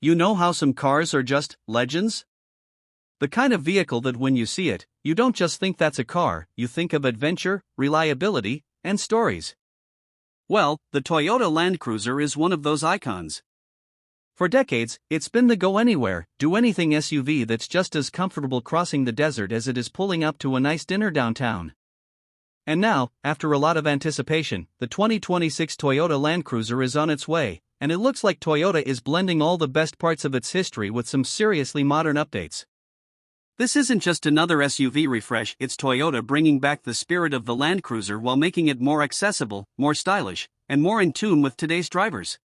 You know how some cars are just legends? The kind of vehicle that when you see it, you don't just think that's a car, you think of adventure, reliability, and stories. Well, the Toyota Land Cruiser is one of those icons. For decades, it's been the go-anywhere, do-anything SUV that's just as comfortable crossing the desert as it is pulling up to a nice dinner downtown. And now, after a lot of anticipation, the 2026 Toyota Land Cruiser is on its way, and it looks like Toyota is blending all the best parts of its history with some seriously modern updates. This isn't just another SUV refresh, it's Toyota bringing back the spirit of the Land Cruiser while making it more accessible, more stylish, and more in tune with today's drivers.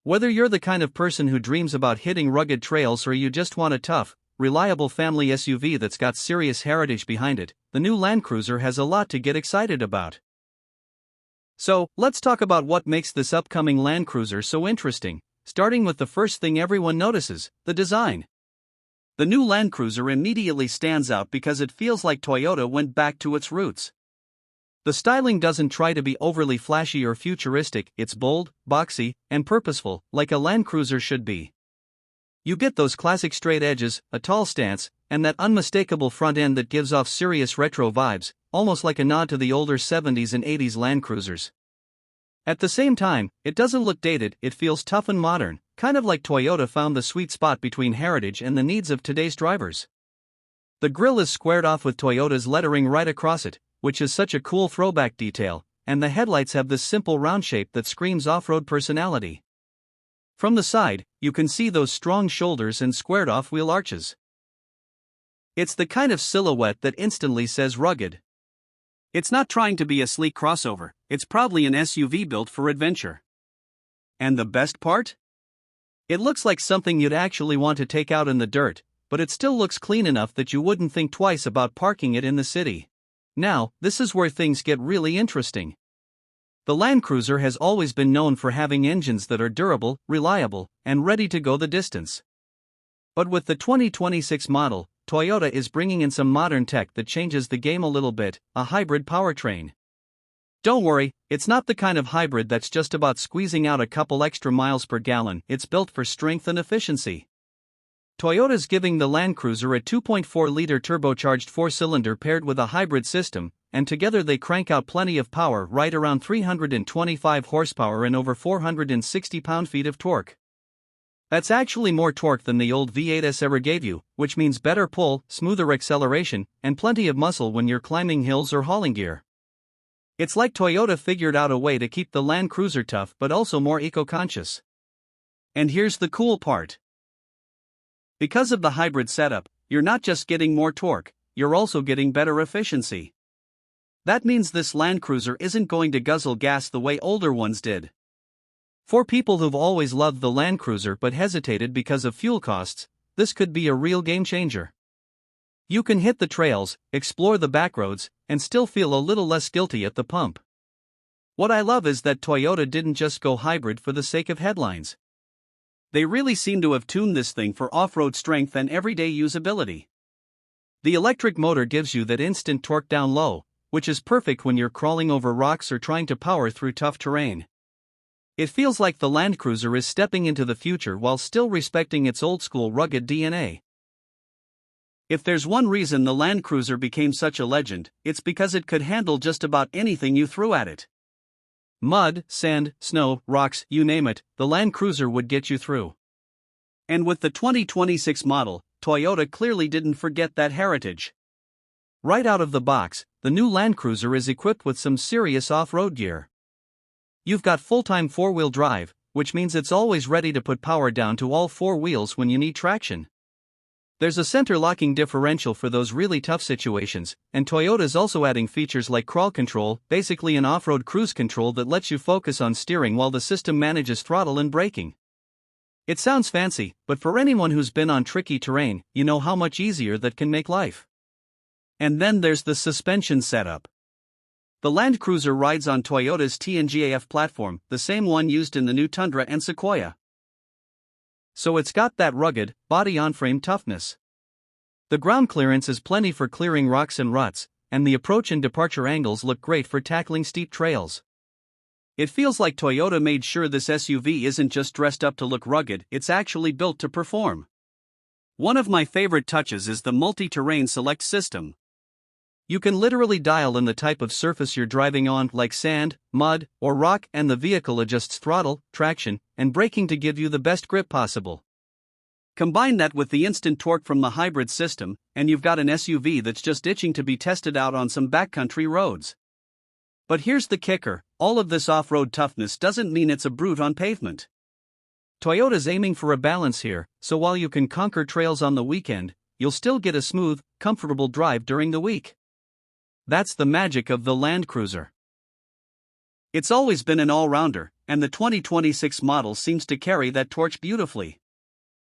Whether you're the kind of person who dreams about hitting rugged trails or you just want a tough, reliable family SUV that's got serious heritage behind it, the new Land Cruiser has a lot to get excited about. So, let's talk about what makes this upcoming Land Cruiser so interesting, starting with the first thing everyone notices, the design. The new Land Cruiser immediately stands out because it feels like Toyota went back to its roots. The styling doesn't try to be overly flashy or futuristic, it's bold, boxy, and purposeful, like a Land Cruiser should be. You get those classic straight edges, a tall stance, and that unmistakable front end that gives off serious retro vibes, almost like a nod to the older 70s and 80s Land Cruisers. At the same time, it doesn't look dated, it feels tough and modern, kind of like Toyota found the sweet spot between heritage and the needs of today's drivers. The grille is squared off with Toyota's lettering right across it, which is such a cool throwback detail, and the headlights have this simple round shape that screams off-road personality. From the side, you can see those strong shoulders and squared-off wheel arches. It's the kind of silhouette that instantly says rugged. It's not trying to be a sleek crossover, it's probably an SUV built for adventure. And the best part? It looks like something you'd actually want to take out in the dirt, but it still looks clean enough that you wouldn't think twice about parking it in the city. Now, this is where things get really interesting. The Land Cruiser has always been known for having engines that are durable, reliable, and ready to go the distance. But with the 2026 model, Toyota is bringing in some modern tech that changes the game a little bit, a hybrid powertrain. Don't worry, it's not the kind of hybrid that's just about squeezing out a couple extra miles per gallon, it's built for strength and efficiency. Toyota's giving the Land Cruiser a 2.4-liter turbocharged four-cylinder paired with a hybrid system, and together they crank out plenty of power, right around 325 horsepower and over 460 pound-feet of torque. That's actually more torque than the old V8s ever gave you, which means better pull, smoother acceleration, and plenty of muscle when you're climbing hills or hauling gear. It's like Toyota figured out a way to keep the Land Cruiser tough but also more eco-conscious. And here's the cool part. Because of the hybrid setup, you're not just getting more torque, you're also getting better efficiency. That means this Land Cruiser isn't going to guzzle gas the way older ones did. For people who've always loved the Land Cruiser but hesitated because of fuel costs, this could be a real game changer. You can hit the trails, explore the backroads, and still feel a little less guilty at the pump. What I love is that Toyota didn't just go hybrid for the sake of headlines. They really seem to have tuned this thing for off-road strength and everyday usability. The electric motor gives you that instant torque down low, which is perfect when you're crawling over rocks or trying to power through tough terrain. It feels like the Land Cruiser is stepping into the future while still respecting its old-school rugged DNA. If there's one reason the Land Cruiser became such a legend, it's because it could handle just about anything you threw at it. Mud, sand, snow, rocks, you name it, the Land Cruiser would get you through. And with the 2026 model, Toyota clearly didn't forget that heritage. Right out of the box, the new Land Cruiser is equipped with some serious off-road gear. You've got full-time four-wheel drive, which means it's always ready to put power down to all four wheels when you need traction. There's a center-locking differential for those really tough situations, and Toyota's also adding features like crawl control, basically an off-road cruise control that lets you focus on steering while the system manages throttle and braking. It sounds fancy, but for anyone who's been on tricky terrain, you know how much easier that can make life. And then there's the suspension setup. The Land Cruiser rides on Toyota's TNGAF platform, the same one used in the new Tundra and Sequoia. So it's got that rugged, body-on-frame toughness. The ground clearance is plenty for clearing rocks and ruts, and the approach and departure angles look great for tackling steep trails. It feels like Toyota made sure this SUV isn't just dressed up to look rugged, it's actually built to perform. One of my favorite touches is the multi-terrain select system. You can literally dial in the type of surface you're driving on, like sand, mud, or rock, and the vehicle adjusts throttle, traction, and braking to give you the best grip possible. Combine that with the instant torque from the hybrid system, and you've got an SUV that's just itching to be tested out on some backcountry roads. But here's the kicker, all of this off-road toughness doesn't mean it's a brute on pavement. Toyota's aiming for a balance here, so while you can conquer trails on the weekend, you'll still get a smooth, comfortable drive during the week. That's the magic of the Land Cruiser. It's always been an all-rounder, and the 2026 model seems to carry that torch beautifully.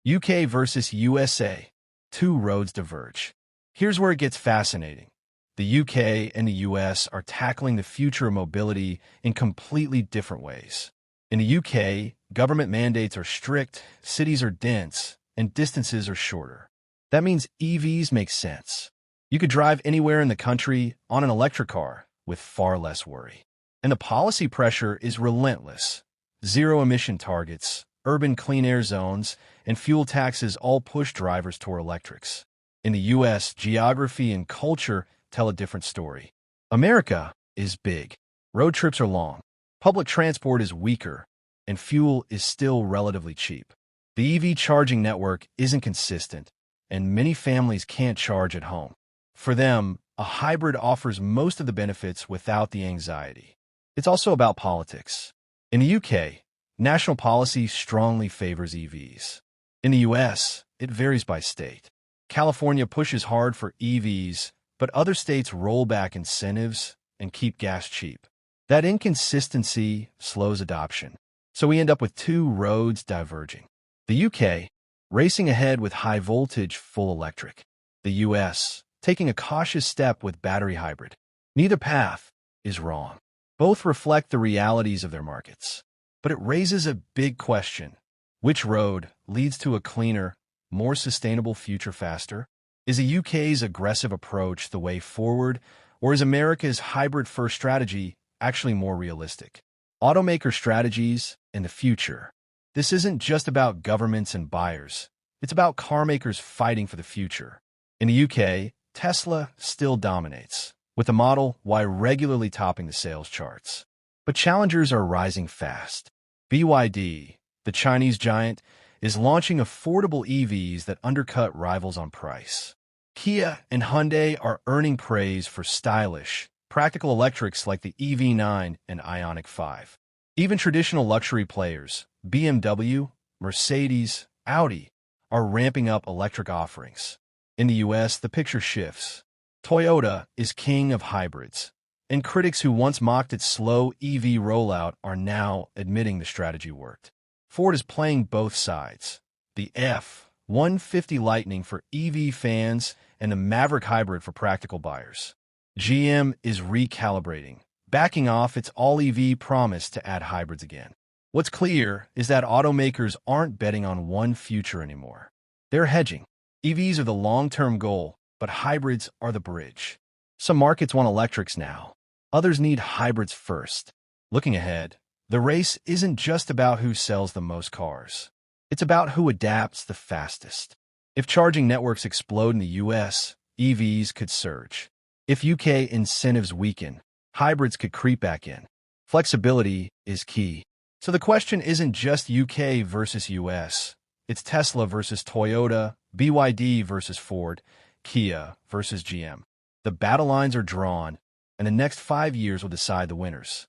UK versus USA. Two roads diverge. Here's where it gets fascinating. The UK and the US are tackling the future of mobility in completely different ways. In the UK, government mandates are strict, cities are dense, and distances are shorter. That means EVs make sense. You could drive anywhere in the country on an electric car with far less worry. And the policy pressure is relentless. Zero-emission targets, urban clean air zones, and fuel taxes all push drivers toward electrics. In the US, geography and culture tell a different story. America is big. Road trips are long. Public transport is weaker, and fuel is still relatively cheap. The EV charging network isn't consistent, and many families can't charge at home. For them, a hybrid offers most of the benefits without the anxiety. It's also about politics. In the UK, national policy strongly favors EVs. In the US, it varies by state. California pushes hard for EVs, but other states roll back incentives and keep gas cheap. That inconsistency slows adoption, so we end up with two roads diverging. The UK, racing ahead with high-voltage full electric. The US, taking a cautious step with battery hybrid. Neither path is wrong. Both reflect the realities of their markets. But it raises a big question. Which road leads to a cleaner, more sustainable future faster? Is the UK's aggressive approach the way forward, or is America's hybrid-first strategy actually more realistic? Automaker strategies in the future. This isn't just about governments and buyers. It's about carmakers fighting for the future. In the UK, Tesla still dominates, with the Model Y regularly topping the sales charts. But challengers are rising fast. BYD, the Chinese giant, is launching affordable EVs that undercut rivals on price. Kia and Hyundai are earning praise for stylish, practical electrics like the EV9 and Ioniq 5. Even traditional luxury players, BMW, Mercedes, Audi, are ramping up electric offerings. In the US, the picture shifts. Toyota is king of hybrids, and critics who once mocked its slow EV rollout are now admitting the strategy worked. Ford is playing both sides. The F-150 Lightning for EV fans and the Maverick Hybrid for practical buyers. GM is recalibrating, backing off its all-EV promise to add hybrids again. What's clear is that automakers aren't betting on one future anymore. They're hedging. EVs are the long-term goal, but hybrids are the bridge. Some markets want electrics now. Others need hybrids first. Looking ahead, the race isn't just about who sells the most cars. It's about who adapts the fastest. If charging networks explode in the US, EVs could surge. If UK incentives weaken, hybrids could creep back in. Flexibility is key. So the question isn't just UK versus US. It's Tesla versus Toyota, BYD versus Ford, Kia versus GM. The battle lines are drawn, and the next 5 years will decide the winners.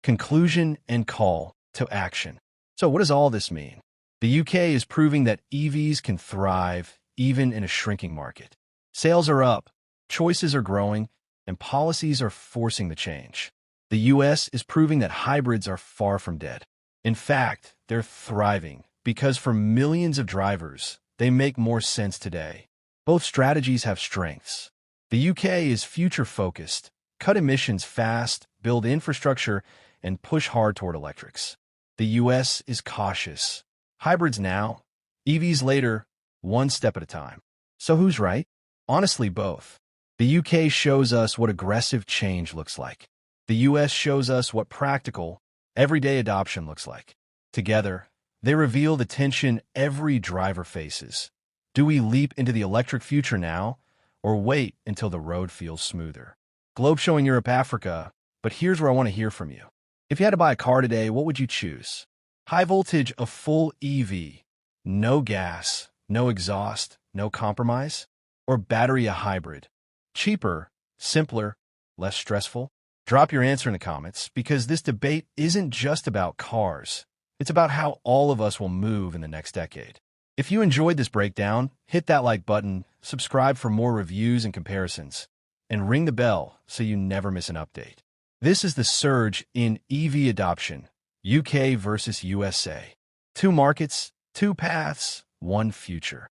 Conclusion and call to action. So what does all this mean? The UK is proving that EVs can thrive even in a shrinking market. Sales are up, choices are growing, and policies are forcing the change. The US is proving that hybrids are far from dead. In fact, they're thriving because for millions of drivers, they make more sense today. Both strategies have strengths. The UK is future-focused, cut emissions fast, build infrastructure, and push hard toward electrics. The US is cautious. Hybrids now, EVs later, one step at a time. So who's right? Honestly, both. The UK shows us what aggressive change looks like. The US shows us what practical, everyday adoption looks like. Together, they reveal the tension every driver faces. Do we leap into the electric future now, or wait until the road feels smoother? Globe showing Europe, Africa, but here's where I want to hear from you. If you had to buy a car today, what would you choose? High voltage, a full EV, no gas, no exhaust, no compromise? Or battery, a hybrid? Cheaper, simpler, less stressful? Drop your answer in the comments, because this debate isn't just about cars. It's about how all of us will move in the next decade. If you enjoyed this breakdown, hit that like button, subscribe for more reviews and comparisons, and ring the bell so you never miss an update. This is the surge in EV adoption, UK versus USA. Two markets, two paths, one future.